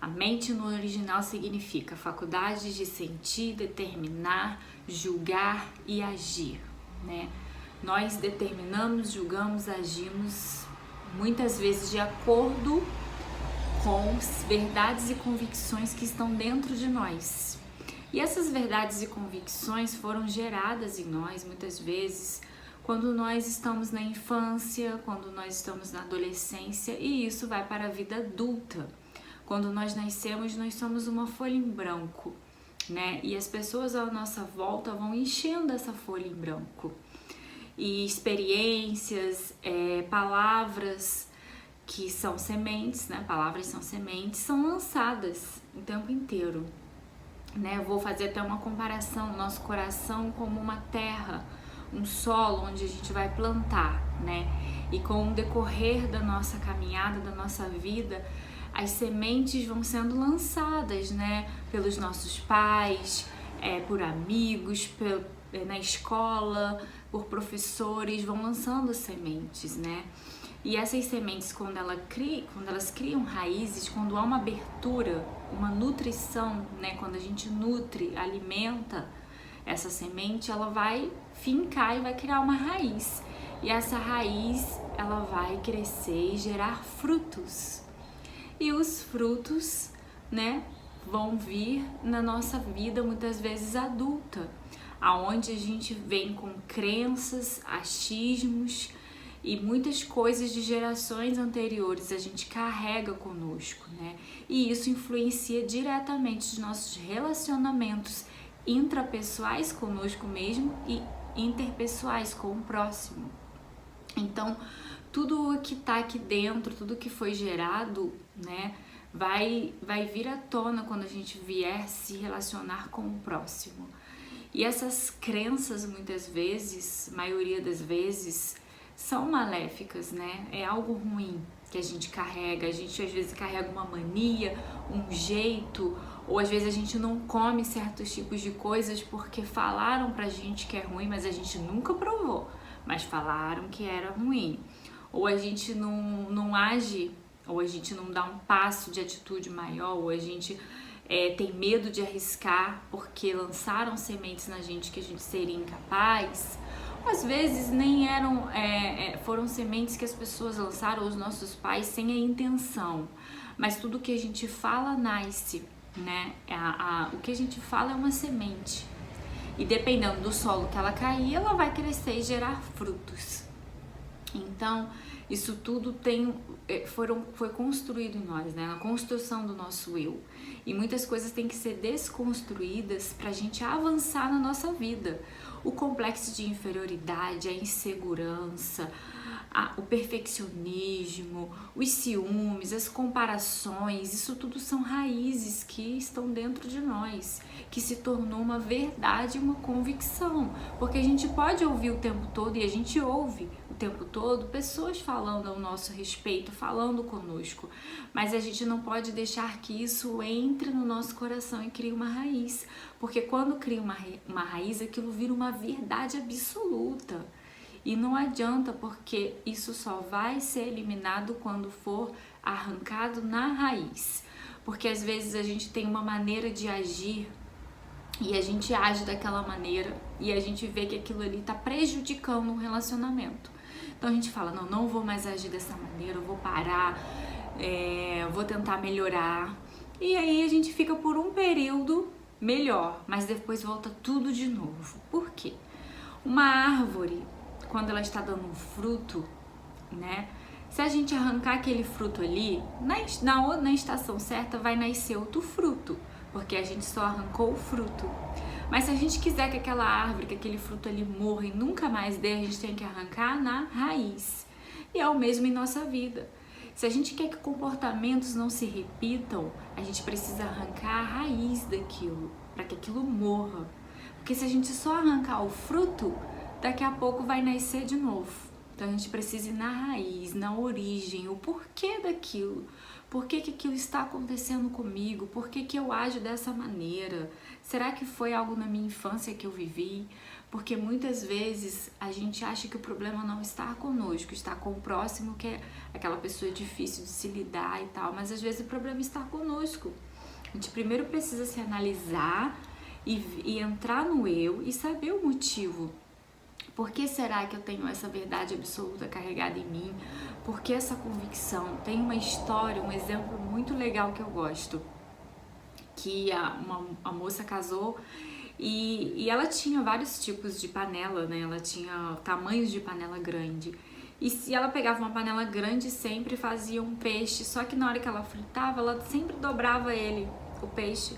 A mente no original significa faculdade de sentir, determinar, julgar e agir, né? Nós determinamos, julgamos, agimos muitas vezes de acordo com verdades e convicções que estão dentro de nós. E essas verdades e convicções foram geradas em nós muitas vezes quando nós estamos na infância, quando nós estamos na adolescência, e isso vai para a vida adulta. Quando nós nascemos, nós somos uma folha em branco, né? E as pessoas à nossa volta vão enchendo essa folha em branco. E experiências, palavras que são sementes, né? Palavras são sementes, são lançadas o tempo inteiro, né? Eu vou fazer até uma comparação, nosso coração como uma terra, um solo onde a gente vai plantar, né? E com o decorrer da nossa caminhada, da nossa vida, as sementes vão sendo lançadas, né? Pelos nossos pais, por amigos, na escola, por professores, vão lançando sementes, né? E essas sementes, quando elas criam raízes, quando há uma abertura, uma nutrição, né? Quando a gente nutre, alimenta essa semente, ela vai fincar e vai criar uma raiz. E essa raiz, ela vai crescer e gerar frutos. E os frutos, né, vão vir na nossa vida muitas vezes adulta, aonde a gente vem com crenças, achismos e muitas coisas de gerações anteriores a gente carrega conosco, né? E isso influencia diretamente os nossos relacionamentos intrapessoais conosco mesmo e interpessoais com o próximo. Então, tudo que está aqui dentro, tudo que foi gerado, né, vai vir à tona quando a gente vier se relacionar com o próximo. E essas crenças, muitas vezes, maioria das vezes, são maléficas, né? É algo ruim que a gente carrega. A gente às vezes carrega uma mania, um jeito, ou às vezes a gente não come certos tipos de coisas porque falaram pra gente que é ruim, mas a gente nunca provou, mas falaram que era ruim. Ou a gente não age, ou a gente não dá um passo de atitude maior, ou a gente tem medo de arriscar porque lançaram sementes na gente que a gente seria incapaz. Às vezes nem foram sementes que as pessoas lançaram, os nossos pais, sem a intenção. Mas tudo que a gente fala nasce, né? O que a gente fala é uma semente. E dependendo do solo que ela cair, ela vai crescer e gerar frutos. Então, isso tudo foi construído em nós, né? Na construção do nosso eu. E muitas coisas têm que ser desconstruídas para a gente avançar na nossa vida. O complexo de inferioridade, a insegurança, o perfeccionismo, os ciúmes, as comparações, isso tudo são raízes que estão dentro de nós, que se tornou uma verdade, uma convicção. Porque a gente pode ouvir o tempo todo, e a gente ouve o tempo todo, pessoas falando ao nosso respeito, falando conosco, mas a gente não pode deixar que isso entre no nosso coração e crie uma raiz, porque quando cria uma raiz, aquilo vira uma verdade absoluta. E não adianta, porque isso só vai ser eliminado quando for arrancado na raiz. Porque às vezes a gente tem uma maneira de agir e a gente age daquela maneira e a gente vê que aquilo ali está prejudicando um relacionamento. Então a gente fala, não vou mais agir dessa maneira, eu vou parar, vou tentar melhorar. E aí a gente fica por um período melhor, mas depois volta tudo de novo. Por quê? Uma árvore, quando ela está dando um fruto, né? Se a gente arrancar aquele fruto ali, na estação certa vai nascer outro fruto, porque a gente só arrancou o fruto. Mas se a gente quiser que aquela árvore, que aquele fruto ali morra e nunca mais dê, a gente tem que arrancar na raiz. E é o mesmo em nossa vida. Se a gente quer que comportamentos não se repitam, a gente precisa arrancar a raiz daquilo, para que aquilo morra. Porque se a gente só arrancar o fruto, daqui a pouco vai nascer de novo. Então a gente precisa ir na raiz, na origem, o porquê daquilo. Por que que aquilo está acontecendo comigo? Por que que eu ajo dessa maneira? Será que foi algo na minha infância que eu vivi? Porque muitas vezes a gente acha que o problema não está conosco, está com o próximo, que é aquela pessoa difícil de se lidar e tal, mas às vezes o problema está conosco. A gente primeiro precisa se analisar e entrar no eu e saber o motivo. Por que será que eu tenho essa verdade absoluta carregada em mim? Por que essa convicção? Tem uma história, um exemplo muito legal que eu gosto, que a moça casou e ela tinha vários tipos de panela, né? Ela tinha tamanhos de panela grande. E se ela pegava uma panela grande, sempre fazia um peixe, só que na hora que ela fritava, ela sempre dobrava ele, o peixe.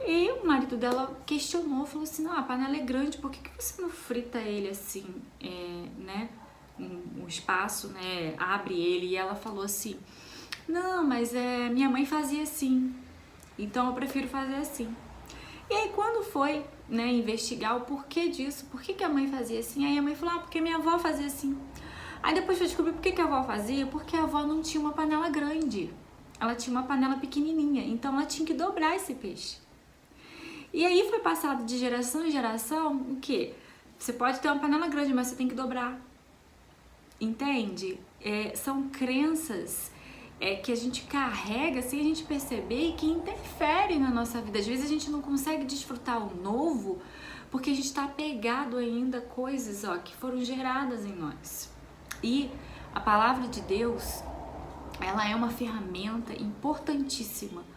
E o marido dela questionou, falou assim, não, a panela é grande, por que você não frita ele assim, né, um espaço, né, abre ele? E ela falou assim, não, mas minha mãe fazia assim, então eu prefiro fazer assim. E aí quando foi, né, investigar o porquê disso, por que a mãe fazia assim, aí a mãe falou, porque minha avó fazia assim. Aí depois eu descobri por que a avó fazia, porque a avó não tinha uma panela grande, ela tinha uma panela pequenininha, então ela tinha que dobrar esse peixe. E aí foi passado de geração em geração o quê? Você pode ter uma panela grande, mas você tem que dobrar. Entende? São crenças que a gente carrega sem a gente perceber e que interferem na nossa vida. Às vezes a gente não consegue desfrutar o novo porque a gente está apegado ainda a coisas que foram geradas em nós. E a palavra de Deus, ela é uma ferramenta importantíssima.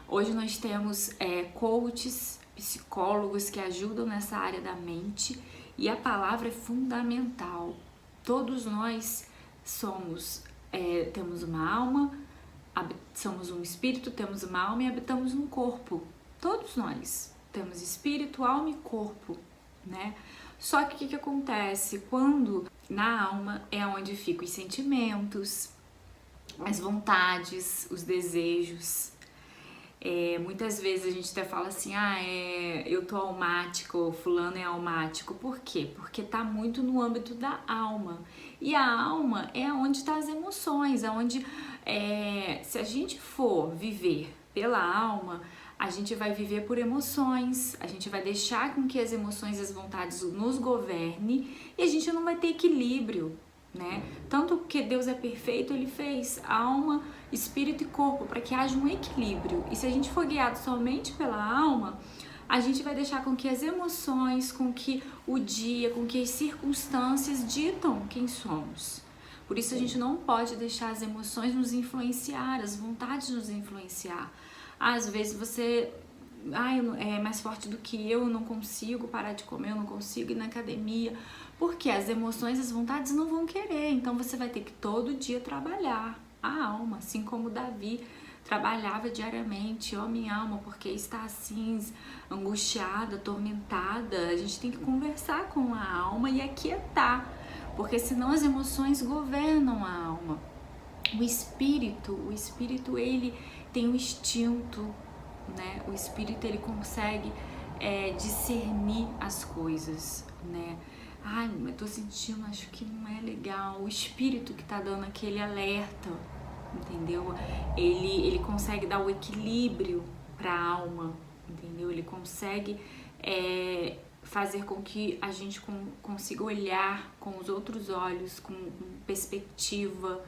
Hoje nós temos coaches, psicólogos que ajudam nessa área da mente e a palavra é fundamental. Todos nós temos uma alma, somos um espírito, temos uma alma e habitamos um corpo. Todos nós temos espírito, alma e corpo, né? Só que o que acontece? Quando na alma é onde ficam os sentimentos, as vontades, os desejos. Muitas vezes a gente até fala assim, eu tô almático, fulano é almático. Por quê? Porque tá muito no âmbito da alma. E a alma é onde tá as emoções, onde se a gente for viver pela alma, a gente vai viver por emoções, a gente vai deixar com que as emoções e as vontades nos governe e a gente não vai ter equilíbrio, né? Tanto que Deus é perfeito, Ele fez alma, espírito e corpo para que haja um equilíbrio. E se a gente for guiado somente pela alma, a gente vai deixar com que as emoções, com que o dia, com que as circunstâncias ditam quem somos. Por isso a gente não pode deixar as emoções nos influenciar, as vontades nos influenciar. Às vezes você é mais forte do que eu não consigo parar de comer, eu não consigo ir na academia, porque as emoções, as vontades não vão querer, então você vai ter que todo dia trabalhar a alma, assim como Davi trabalhava diariamente, minha alma, porque está assim, angustiada, atormentada. A gente tem que conversar com a alma e aquietar, porque senão as emoções governam a alma. O espírito ele tem um instinto, né? O espírito ele consegue discernir as coisas, né? Eu tô sentindo, acho que não é legal. O espírito que tá dando aquele alerta, entendeu? Ele consegue dar o equilíbrio pra alma, entendeu? Ele consegue fazer com que a gente consiga olhar com os outros olhos, com perspectiva,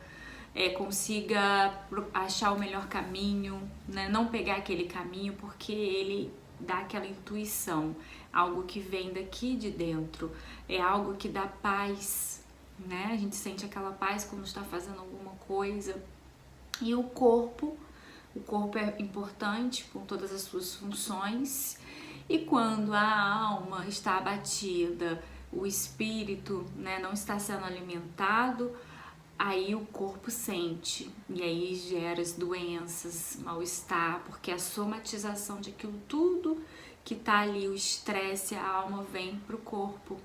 consiga achar o melhor caminho, né? Não pegar aquele caminho porque ele dá aquela intuição, algo que vem daqui de dentro, é algo que dá paz, né? A gente sente aquela paz quando está fazendo alguma coisa. E o corpo é importante com todas as suas funções, e quando a alma está abatida, o espírito, né, não está sendo alimentado, aí o corpo sente, e aí gera as doenças, mal-estar, porque a somatização de aquilo tudo que tá ali, o estresse, a alma vem pro corpo.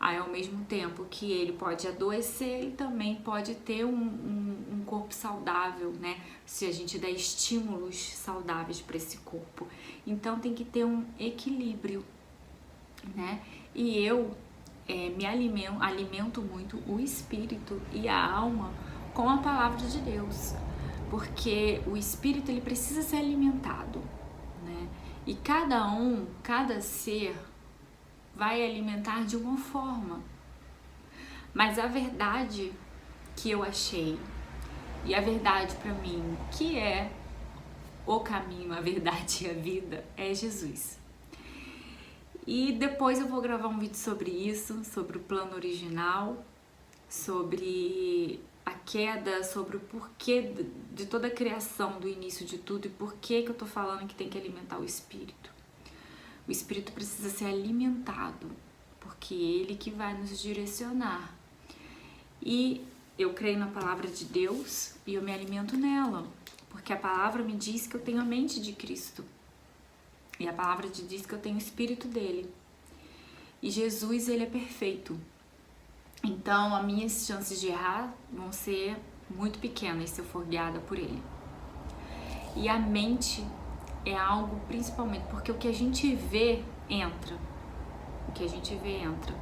Aí ao mesmo tempo que ele pode adoecer, ele também pode ter um corpo saudável, né? Se a gente der estímulos saudáveis para esse corpo. Então tem que ter um equilíbrio, né? E eu alimento muito o espírito e a alma com a palavra de Deus, porque o espírito ele precisa ser alimentado, né? E cada ser vai alimentar de uma forma. Mas a verdade que eu achei e a verdade para mim, que é o caminho, a verdade e a vida, é Jesus. E depois eu vou gravar um vídeo sobre isso, sobre o plano original, sobre a queda, sobre o porquê de toda a criação, do início de tudo, e por que eu tô falando que tem que alimentar o espírito. O espírito precisa ser alimentado, porque é ele que vai nos direcionar. E eu creio na palavra de Deus e eu me alimento nela, porque a palavra me diz que eu tenho a mente de Cristo. E a palavra diz que eu tenho o espírito dele. E Jesus, ele é perfeito. Então, as minhas chances de errar vão ser muito pequenas se eu for guiada por ele. E a mente é algo principalmente, porque o que a gente vê entra. O que a gente vê entra.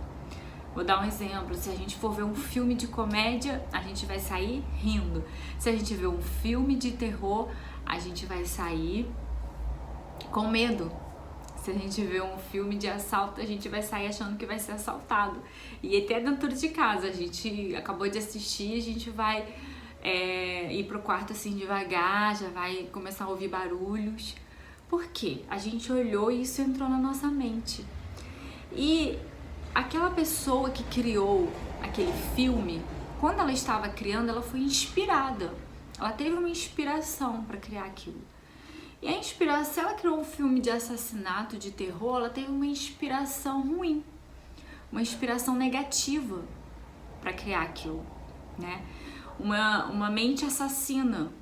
Vou dar um exemplo. Se a gente for ver um filme de comédia, a gente vai sair rindo. Se a gente ver um filme de terror, a gente vai sair com medo. Se a gente vê um filme de assalto, a gente vai sair achando que vai ser assaltado. E até dentro de casa, a gente acabou de assistir, a gente vai ir pro quarto assim devagar, já vai começar a ouvir barulhos. Por quê? A gente olhou e isso entrou na nossa mente. E aquela pessoa que criou aquele filme, quando ela estava criando, ela foi inspirada. Ela teve uma inspiração para criar aquilo. E a inspiração, se ela criou um filme de assassinato, de terror, ela teve uma inspiração ruim, uma inspiração negativa para criar aquilo, né? Uma mente assassina.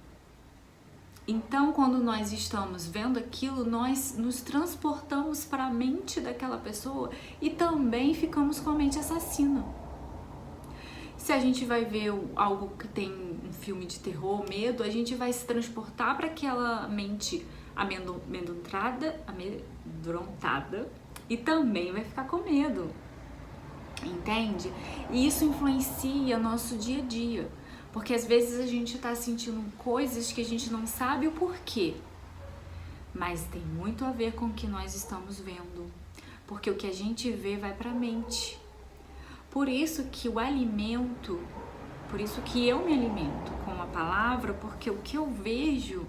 Então, quando nós estamos vendo aquilo, nós nos transportamos para a mente daquela pessoa e também ficamos com a mente assassina. Se a gente vai ver algo que tem um filme de terror, medo, a gente vai se transportar para aquela mente amedrontada e também vai ficar com medo, entende? E isso influencia nosso dia a dia, porque às vezes a gente está sentindo coisas que a gente não sabe o porquê, mas tem muito a ver com o que nós estamos vendo, porque o que a gente vê vai para a mente. Por isso que o alimento, por isso que eu me alimento com a palavra, porque o que eu vejo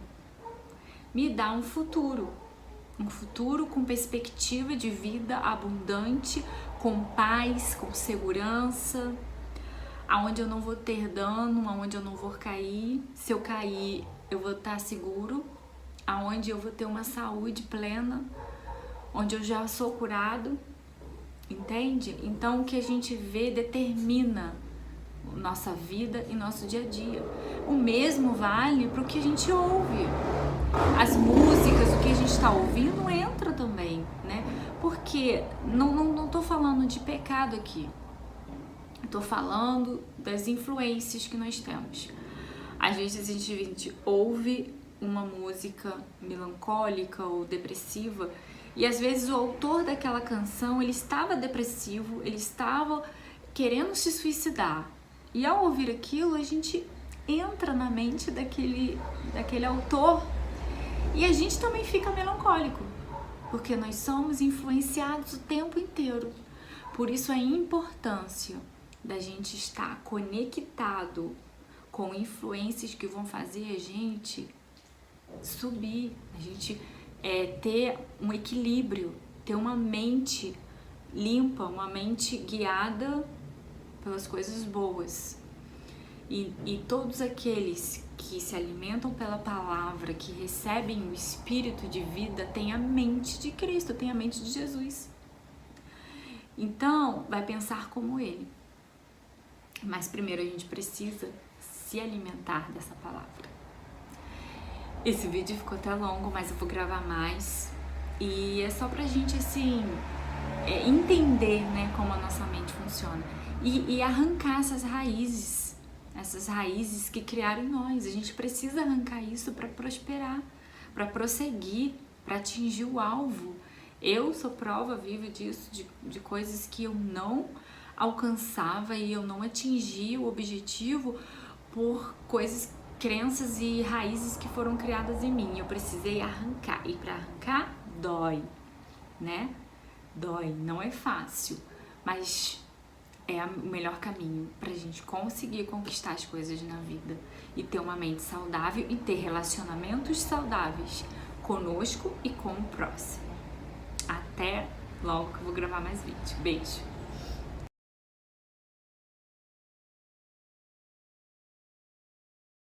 me dá um futuro com perspectiva de vida abundante, com paz, com segurança, aonde eu não vou ter dano, aonde eu não vou cair. Se eu cair, eu vou estar seguro, aonde eu vou ter uma saúde plena, onde eu já sou curado. Entende? Então o que a gente vê determina nossa vida e nosso dia a dia. O mesmo vale para o que a gente ouve. As músicas, o que a gente está ouvindo entra também, né? Porque não tô falando de pecado aqui. Estou falando das influências que nós temos. Às vezes a gente ouve uma música melancólica ou depressiva e às vezes o autor daquela canção, ele estava depressivo, ele estava querendo se suicidar. E ao ouvir aquilo, a gente entra na mente daquele autor e a gente também fica melancólico, porque nós somos influenciados o tempo inteiro. Por isso a importância da gente estar conectado com influências que vão fazer a gente subir, a gente ter um equilíbrio, ter uma mente limpa, uma mente guiada pelas coisas boas. E todos aqueles que se alimentam pela palavra, que recebem o espírito de vida, têm a mente de Cristo, têm a mente de Jesus. Então, vai pensar como ele. Mas primeiro a gente precisa se alimentar dessa palavra. Esse vídeo ficou até longo, mas eu vou gravar mais. E é só pra gente, assim, entender, né, como a nossa mente funciona. E arrancar essas raízes que criaram em nós. A gente precisa arrancar isso para prosperar, para prosseguir, para atingir o alvo. Eu sou prova viva disso, de coisas que eu não alcançava e eu não atingia o objetivo por coisas, crenças e raízes que foram criadas em mim. Eu precisei arrancar, e para arrancar dói, né? Dói, não é fácil, mas é o melhor caminho pra gente conseguir conquistar as coisas na vida e ter uma mente saudável e ter relacionamentos saudáveis conosco e com o próximo. Até logo que eu vou gravar mais vídeo. Beijo!